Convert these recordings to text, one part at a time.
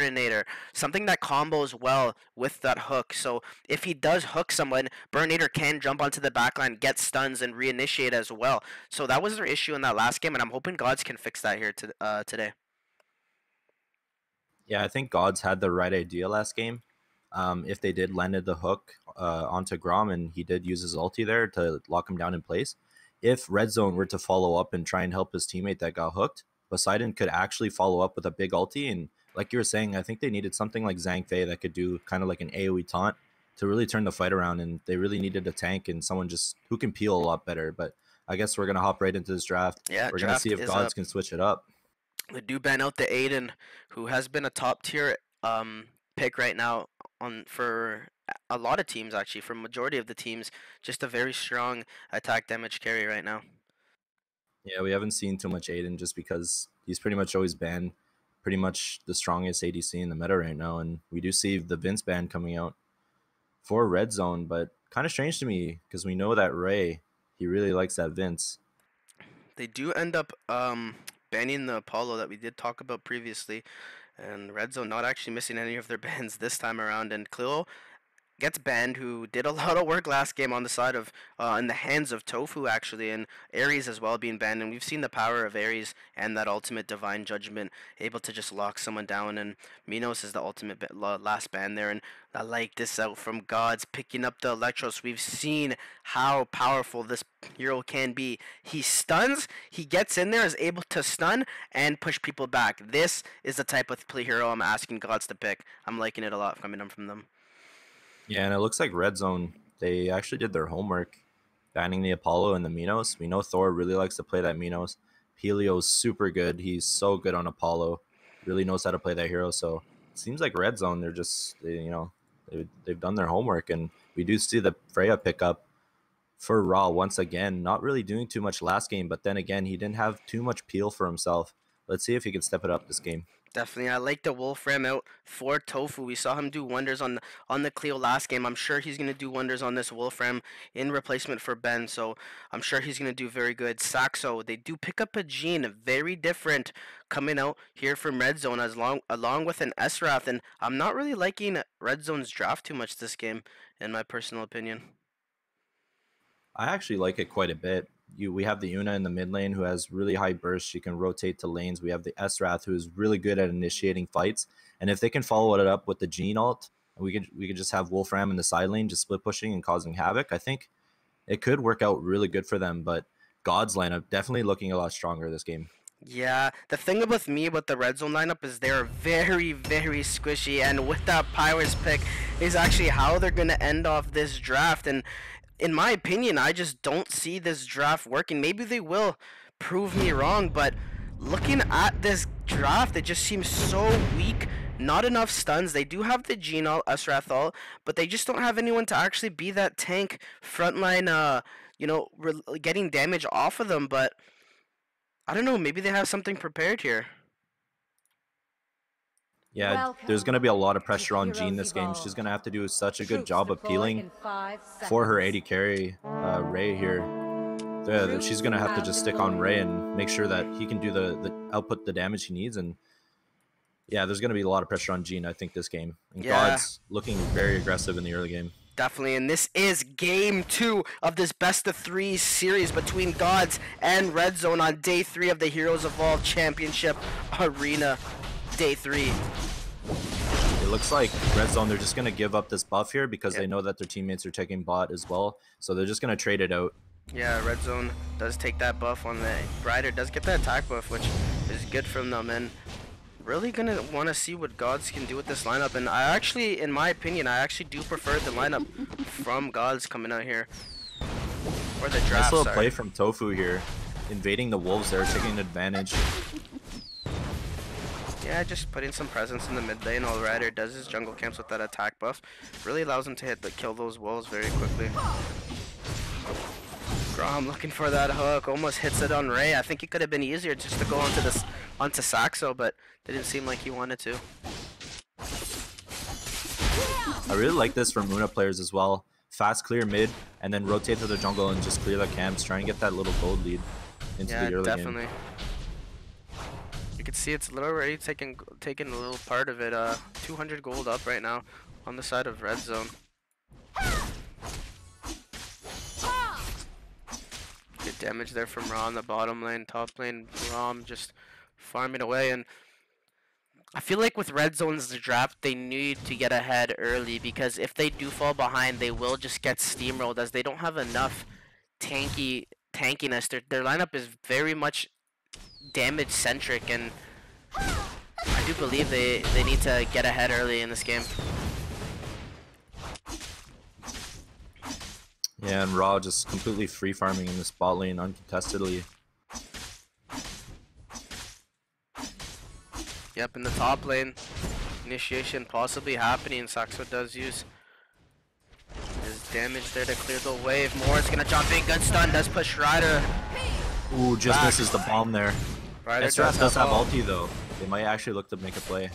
Burninator, something that combos well with that hook. So if he does hook someone, Burninator can jump onto the backline, get stuns, and reinitiate as well. So that was their issue in that last game, and I'm hoping Gods can fix that here today. Yeah, I think Gods had the right idea last game. If they did landed the hook onto Grom and he did use his ulti there to lock him down in place, if RedZone were to follow up and try and help his teammate that got hooked, Poseidon could actually follow up with a big ulti. And like you were saying, I think they needed something like Zhang Fei that could do kind of like an AoE taunt to really turn the fight around. And they really needed a tank and someone just who can peel a lot better. But I guess we're going to hop right into this draft. Yeah, We're going to draft see if is Gods up. can switch it up. They do ban out the Aiden, who has been a top tier pick right now on for a lot of teams actually, for majority of the teams, just a very strong attack damage carry right now. Yeah, we haven't seen too much Aiden just because he's pretty much always banned pretty much the strongest ADC in the meta right now. And we do see the Vince ban coming out for RedZone, but kind of strange to me because we know that Ray, he really likes that Vince. They do end up banning the Apollo that we did talk about previously, and RedZone not actually missing any of their bans this time around, and Clio gets banned, who did a lot of work last game on the side of in the hands of Tofu actually, and Ares as well being banned. And we've seen the power of Ares and that ultimate divine judgment, able to just lock someone down. And Minos is the ultimate last ban there. And I like this out from Gods, picking up the Electros. We've seen how powerful this hero can be. He stuns, he gets in there, is able to stun and push people back. This is the type of play hero I'm asking Gods to pick. I'm liking it a lot coming from them. Yeah, and it looks like RedZone, they actually did their homework, banning the Apollo and the Minos. We know Thor really likes to play that Minos. Pelio's super good. He's so good on Apollo. Really knows how to play that hero. So it seems like RedZone, they're just, they've done their homework. And we do see the Freya pickup for Raw once again. Not really doing too much last game, but then again, he didn't have too much peel for himself. Let's see if he can step it up this game. Definitely, I like the Wolfram out for Tofu. We saw him do wonders on the Cleo last game. I'm sure he's gonna do wonders on this Wolfram in replacement for Ben. So I'm sure he's gonna do very good. Saxo, they do pick up a Gene, very different, coming out here from RedZone along with an Esrath, and I'm not really liking RedZone's draft too much this game, in my personal opinion. I actually like it quite a bit. We have the Una in the mid lane who has really high burst. She can rotate to lanes. We have the Esrath who is really good at initiating fights. And if they can follow it up with the Gene ult, we could just have Wolfram in the side lane just split pushing and causing havoc. I think it could work out really good for them. But God's lineup definitely looking a lot stronger this game. Yeah, the thing with me with the RedZone lineup is they're very, very squishy, and with that Pyrus pick is actually how they're gonna end off this draft. And in my opinion, I just don't see this draft working. Maybe they will prove me wrong, but looking at this draft, it just seems so weak. Not enough stuns. They do have the Genal, Esrathal, but they just don't have anyone to actually be that tank frontline, getting damage off of them. But I don't know, maybe they have something prepared here. Yeah, there's going to be a lot of pressure on Jean this game. She's going to have to do such a good job of peeling for her AD carry, Ray here. She's going to have to just stick on Ray and make sure that he can do the output the damage he needs. And yeah, there's going to be a lot of pressure on Jean, I think, this game. And Yeah. God's looking very aggressive in the early game. Definitely, and this is game 2 of this best of 3 series between Gods and RedZone on day 3 of the Heroes Evolve Championship Arena. Day 3. It looks like RedZone, they're just going to give up this buff here because they know that their teammates are taking bot as well. So they're just going to trade it out. Yeah, RedZone does take that buff on the Brighter, does get that attack buff, which is good from them, and really going to want to see what Gods can do with this lineup. And I actually, in my opinion, I actually do prefer the lineup from Gods coming out here. Or the draft, Nice little play from Tofu here. Invading the Wolves there, taking advantage. Yeah, just putting some presence in the mid lane. All Rider does his jungle camps with that attack buff. Really allows him to kill those wolves very quickly. Grom looking for that hook, almost hits it on Ray. I think it could have been easier just to go onto Saxo, but didn't seem like he wanted to. I really like this from Una players as well. Fast clear mid, and then rotate to the jungle and just clear the camps. Try and get that little gold lead into the early game. You can can see it's already taking a little part of it. 200 gold up right now on the side of RedZone. Good damage there from Ra on the bottom lane. Top lane, Rom just farming away. And I feel like with RedZone's draft, they need to get ahead early, because if they do fall behind, they will just get steamrolled, as they don't have enough tankiness. Their lineup is very much damage centric, and I do believe they need to get ahead early in this game. Yeah, and Raw just completely free farming in this bot lane uncontestedly. Yep, in the top lane, initiation possibly happening. Saxo does use his damage there to clear the wave. Moore's gonna jump in, good stun, does push Ryder. Ooh, just back. misses the bomb there. Ryder does have ulti though. They might actually look to make a play.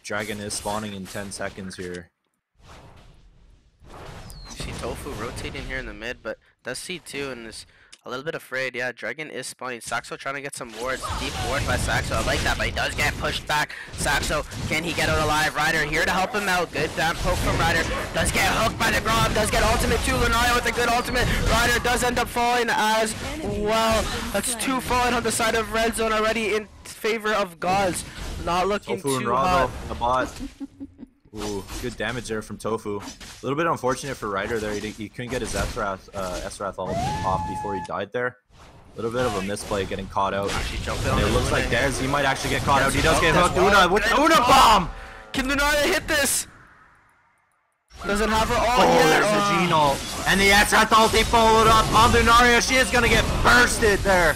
Dragon is spawning in 10 seconds here. You see Tofu rotating here in the mid, but does see two and is a little bit afraid. Yeah, Dragon is spawning. Saxo trying to get some wards. Deep ward by Saxo. I like that, but he does get pushed back. Saxo, can he get out alive? Ryder here to help him out. Good down poke from Ryder. Does get hooked by the Grom. Does get ultimate too. Lunaria with a good ultimate. Ryder does end up falling as well. That's two falling on the side of RedZone already in favor of Gods. Not looking Tofu too and hot. the bot. Ooh, good damage there from Tofu. A little bit unfortunate for Ryder there. He couldn't get his Esrath ult off before he died there. A little bit of a misplay getting caught out. And it looks like Dez, he might actually get caught out. He does get hooked. Una with the Una bomb! Can Lunaria hit this? Doesn't have her ult Oh, yet. there's the Gene ult. And the Esrath ulti followed up on Lunaria. She is going to get bursted there.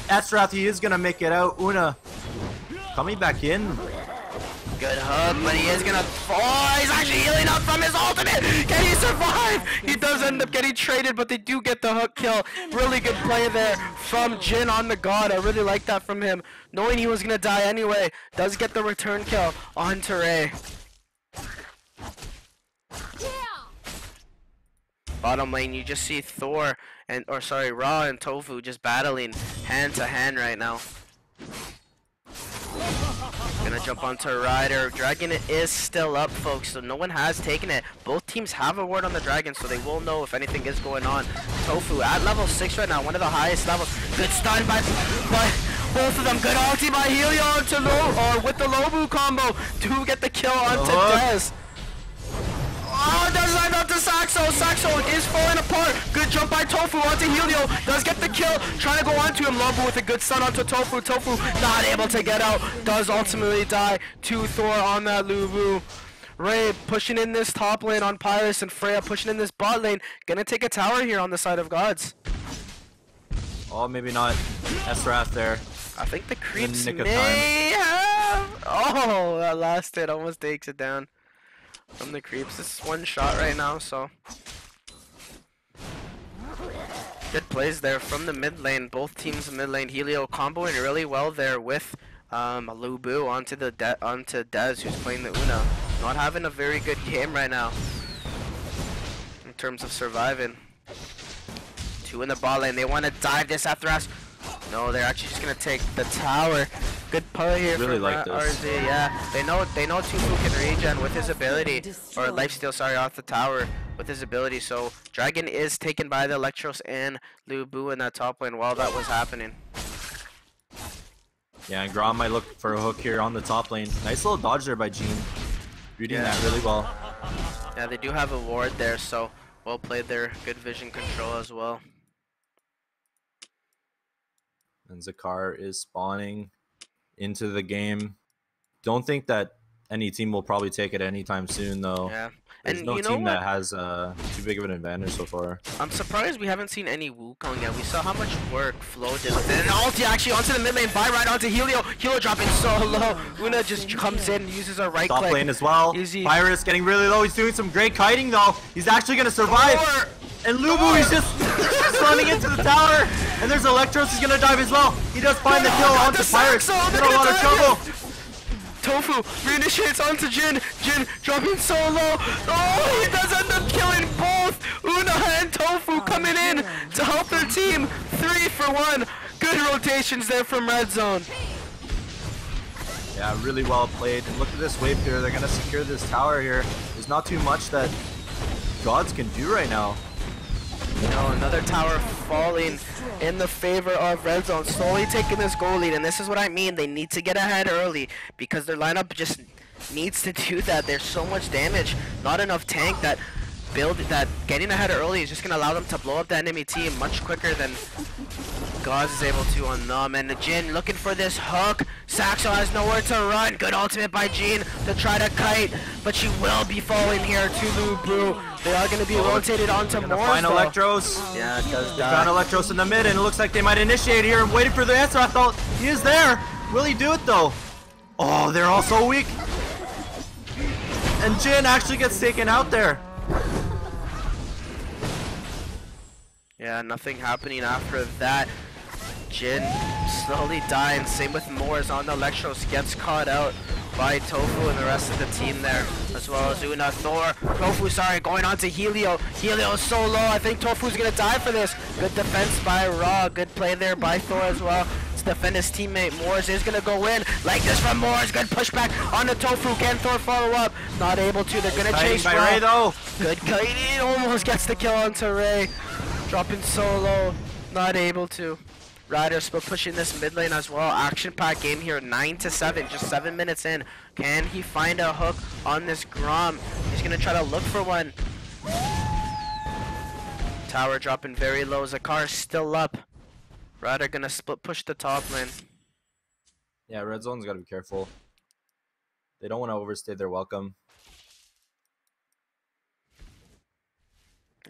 Esrath, he is going to make it out. Una coming back in. Good hook, but he is gonna fall. He's actually healing up from his ultimate. Can he survive? He does end up getting traded, but they do get the hook kill. Really good play there from Jin on the God. I really like that from him. Knowing he was gonna die anyway, does get the return kill on Teray. Bottom lane, you just see Thor and, or sorry, Ra and Tofu just battling hand to hand right now. Gonna jump onto Ryder. Dragon is still up, folks, so no one has taken it. Both teams have a ward on the Dragon, so they will know if anything is going on. Tofu at level 6 right now, one of the highest levels. Good stun by both of them. Good ulti by Helio onto or with the Lobu combo to get the kill onto Dez. Oh, does land onto Saxo. Saxo is falling apart. Good jump by Tofu onto Helio. Does get the kill. Trying to go onto him. Lobu with a good stun onto Tofu. Tofu not able to get out. Does ultimately die to Thor on that Lubu. Ray pushing in this top lane on Pyrus, and Freya pushing in this bot lane. Gonna take a tower here on the side of Gods. Oh, maybe not. Esrath there. I think the creeps nick of may have. Oh, that last hit almost takes it down from the creeps. This is one shot right now, so good plays there from the mid lane. Both teams mid lane. Helio comboing really well there with Lubu onto Dez, who's playing the Una. Not having a very good game right now in terms of surviving. Two in the bot lane. They want to dive this after us. No, they're actually just gonna take the tower. Good play here Really from like this. RZ. Yeah, they know Tufu can regen with his ability, or lifesteal, sorry, off the tower with his ability. So Dragon is taken by the Electros and Lubu in that top lane while that was happening. Yeah, and Grom might look for a hook here on the top lane. Nice little dodge there by Gene. Reading that really well. Yeah, they do have a ward there, so well played there. Good vision control as well. And Zakar is spawning into the game. Don't think that any team will probably take it anytime soon, though. Yeah. There's And no you know team what? that has too big of an advantage so far. I'm surprised we haven't seen any Wukong yet. We saw how much work Flo did with it. And ulti actually onto the mid lane, buy right onto Helio. Helio dropping so low. Una just comes in, uses her right Top click. lane as well. Easy. Pyrus getting really low. He's doing some great kiting, though. He's actually going to survive. And Lubu, he's just running into the tower. And there's Electros. He's going to dive as well. He does find the kill onto Pyrus. He's in a lot of trouble. Tofu reinitiates onto Jin. Jin dropping so low. Oh, he does end up killing both. Una and Tofu coming in to help their team. 3 for 1. Good rotations there from RedZone. Yeah, really well played. And look at this wave here. They're going to secure this tower here. There's not too much that Gods can do right now. You know, another tower falling in the favor of RedZone, slowly taking this goal lead. And this is what I mean. They need to get ahead early because their lineup just needs to do that. There's so much damage, not enough tank that getting ahead early is just going to allow them to blow up the enemy team much quicker than Gods is able to on them. And the Jin looking for this hook. Saxo has nowhere to run. Good ultimate by Jean to try to kite, but she will be falling here to Lubu. They are going to be rotated onto more. Find Electros. Yeah, it does They found Electros in the mid, and it looks like they might initiate here. I'm waiting for the answer. I thought he is there. Will he do it though? Oh, they're all so weak. And Jin actually gets taken out there. Yeah, nothing happening after that. Jin slowly dying. Same with Moors on the Electros. Gets caught out by Tofu and the rest of the team there, as well as Una. Thor, Tofu, sorry, going on to Helio. Helio is so low. I think Tofu's gonna die for this. Good defense by Raw. Good play there by Thor as well. To defend his teammate. Moors is gonna go in like this from Moors. Good pushback on the Tofu. Can Thor follow up? Not able to. They're gonna chase by Raw. Ray though. Good kiting. Almost gets the kill onto Ray. Dropping so low. Not able to. Riders but pushing this mid lane as well. Action pack game here, 9-7, just 7 minutes in. Can he find a hook on this Grom? He's gonna try to look for one. Tower dropping very low. Zakar still up. Rider gonna split push the top lane. Yeah, RedZone's got to be careful. They don't want to overstay their welcome.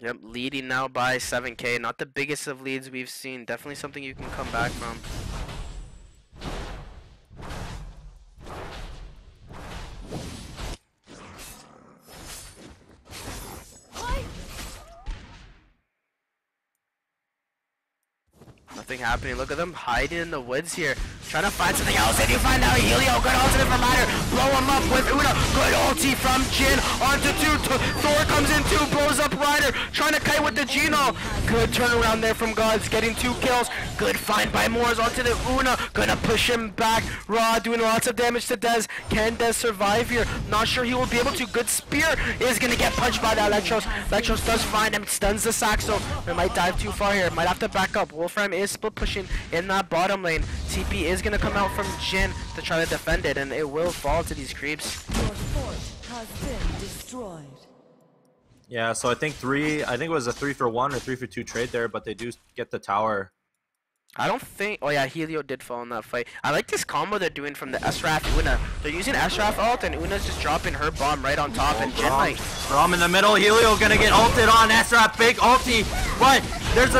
Yep, leading now by 7K. Not the biggest of leads we've seen. Definitely something you can come back from. Nothing happening. Look at them hiding in the woods here. Trying to find something else. And you find out Helio. Good ultimate from Rider. Blow him up with Una. Good ulti from Jin. Onto 2. Thor comes in 2. Blows up Rider. Trying to kite with the Geno. Good turnaround there from Gods. Getting 2 kills. Good find by Moors onto the Una. Gonna push him back. Raw doing lots of damage to Dez. Can Dez survive here? Not sure he will be able to. Good spear is gonna get punched by the Electros. Electros does find him. Stuns the Saxo. They might dive too far here. Might have to back up. Wolfram is split pushing in that bottom lane. TP is gonna come out from Jin to try to defend it, and it will fall to these creeps. Your fort has been destroyed. Yeah, so I think it was a 3-for-1 or 3-for-2 trade there, but they do get the tower. I don't think. Oh yeah, Helio did fall in that fight. I like this combo they're doing from the Esraf Una. They're using Esraf ult, and Una's just dropping her bomb right on top, and Jin like. Rom in the middle. Helio gonna get ulted on Esraf. Big ulti. But there's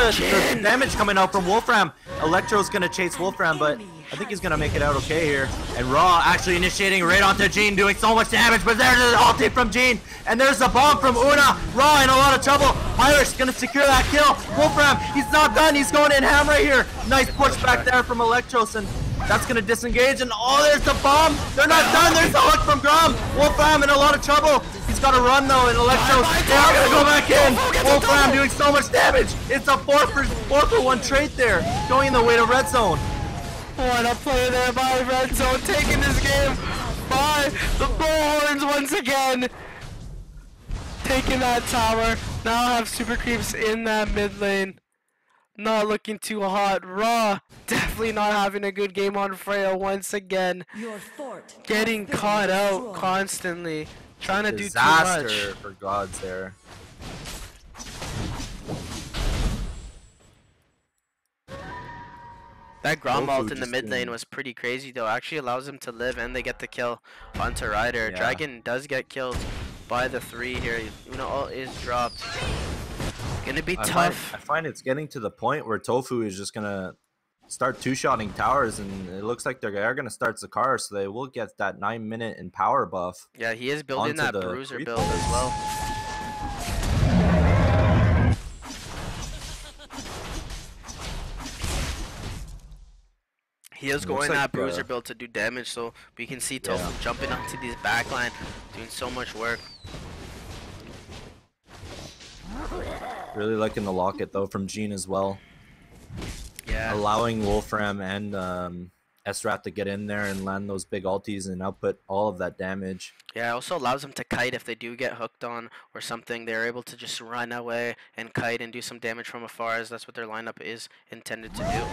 damage coming out from Wolfram. Electro's gonna chase Wolfram, but I think he's gonna make it out okay here. And Raw actually initiating right onto Jean, doing so much damage, but there's an ulti from Jean. And there's a bomb from Una. Raw in a lot of trouble. Irish gonna secure that kill. Wolfram, he's not done. He's going in ham right here. Nice push back there from Electros, and that's gonna disengage. And oh, there's the bomb. They're not done. There's the hook from Grom. Wolfram in a lot of trouble. He's gotta run though, and Electros, they are gonna go back in. Wolfram doing so much damage. It's a 4-for-1 trade there, going the way to RedZone. What a play there by RedZone, taking this game by the Bullhorns once again. Taking that tower. Now have super creeps in that mid lane. Not looking too hot. Raw definitely not having a good game on Freya once again. Your fort Getting has been caught out destroyed. constantly. Trying to do too Disaster much. for Gods there. That Grom Tofu ult in the just mid lane didn't- was pretty crazy though. Actually allows him to live and they get the kill onto Ryder. Yeah. Dragon does get killed by the 3 here. Una ult is dropped. Gonna be tough. I find it's getting to the point where Tofu is just gonna start two-shotting towers, and it looks like they're gonna start Zakar, so they will get that 9-minute in power buff. Yeah, he is building onto that the bruiser creep build as well. He is going like, that bruiser build to do damage, so we can see Tofu Yeah. jumping onto this backline, doing so much work. Really liking the locket though from Jean as well, Yeah. allowing Wolfram and Esrat to get in there and land those big ultis and output all of that damage. Yeah, it also allows them to kite if they do get hooked on or something. They're able to just run away and kite and do some damage from afar, as that's what their lineup is intended to do.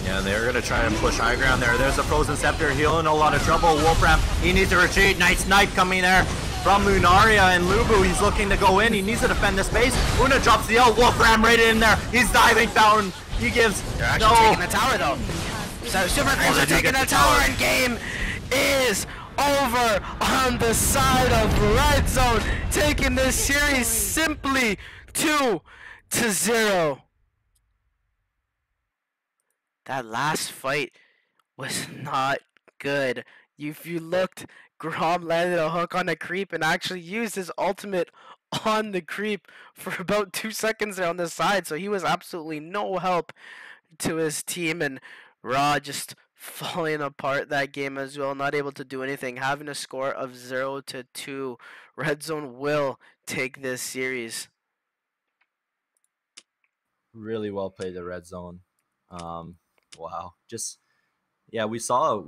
Yeah, they're going to try and push high ground there. There's a Frozen Scepter. He'll in a lot of trouble. Wolfram, he needs to retreat. Nice knife coming there from Lunaria and Lubu. He's looking to go in. He needs to defend the space. Una drops the ult. Wolfram right in there. He's diving down. He gives... They're actually taking the tower, though. So Super Creeps are taking the tower, and game is over on the side of RedZone, taking this series simply 2-0. That last fight was not good. If you looked, Grom landed a hook on a creep and actually used his ultimate on the creep for about 2 seconds there on the side, so he was absolutely no help to his team, and Raw just falling apart that game as well, not able to do anything, having a score of 0-2. RedZone will take this series. Really well played the Red Zone. Wow. Just, yeah, we saw